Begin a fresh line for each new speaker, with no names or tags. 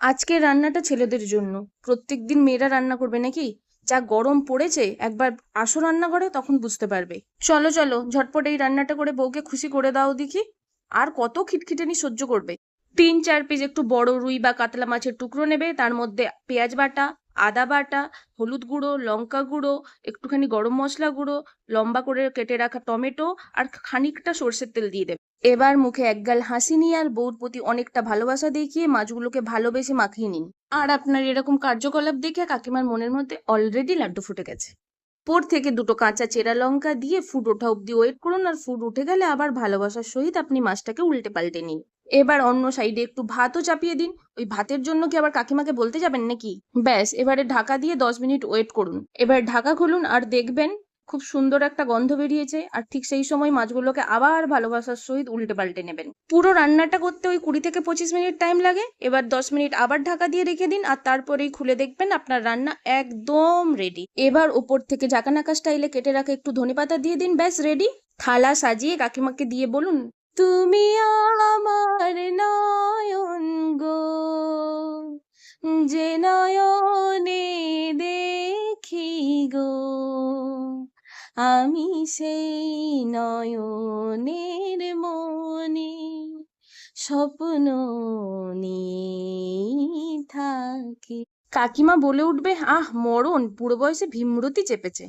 আজকের রান্নাটা ছেলেদের জন্য। প্রত্যেকদিন মেয়েরা রান্না করবে নাকি? যা গরম পড়েছে, একবার আসো রান্নাঘরে, তখন বুঝতে পারবে। চলো চলো, ঝটপট এই রান্নাটা করে বউকে খুশি করে দাও দেখি। আর কত খিটখিটানি সহ্য করবে? 3-4 পিস একটু বড় রুই বা কাতলা মাছের টুকরো নেবে, তার মধ্যে পেঁয়াজ বাটা, আদা বাটা, হলুদ গুঁড়ো, লঙ্কা গুঁড়ো, একটুখানি গরম মশলা গুঁড়ো, লম্বা করে কেটে রাখা টমেটো, আর খানিকটা সর্ষের তেল দিয়ে দেবে। এবার মুখে একগাল হাসি নিয়ে আর বউর প্রতি অনেকটা ভালোবাসা দেখিয়ে মাছগুলোকে ভালোবেসে মাখিয়ে নিন। আর আপনার এরকম কার্যকলাপ দেখে কাকিমার মনের মধ্যে অলরেডি লাড্ডু ফুটে গেছে। উপর থেকে দুটো কাঁচা চেরা লঙ্কা দিয়ে ফুট ওঠা অব্দি ওয়েট করুন, আর ফুট উঠে গেলে আবার ভালোবাসার সহিত আপনি মাছটাকে উল্টে পাল্টে নিন। এবার অন্য সাইডে একটু ভাতও চাপিয়ে দিন। ওই ভাতের জন্য কি আবার কাকিমাকে বলতে যাবেন নাকি? ব্যাস, এবারে ঢাকা দিয়ে 10 মিনিট ওয়েট করুন। এবার ঢাকা খুলুন আর দেখবেন খুব সুন্দর একটা গন্ধ বেরিয়েছে। আর ঠিক সেই সময় মাছগুলোকে আবার ভালোবাসার সহিত উল্টে পাল্টে নেবেন। পুরো রান্নাটা করতে ওই 20 থেকে 25 মিনিট টাইম লাগে। এবার 10 মিনিট আবার ঢাকা দিয়ে রেখে দিন, আর তারপরেই খুলে দেখবেন আপনার রান্না একদম রেডি। এবার ওপর থেকে জাকানাকা স্টাইলে কেটে রাখা একটু ধনেপাতা দিয়ে দিন, ব্যাস রেডি। থালা সাজিয়ে কাকিমাকে দিয়ে বলুন, তুমি আমার নয়ন গো, যে নয়নে দেখি গো, আমি সেই নয়নের মনে স্বপ্ন নিয়ে থাকি। কাকিমা বলে উঠবে, আহ মরণ, বুড়ো বয়সে ভীমরতি চেপেছে।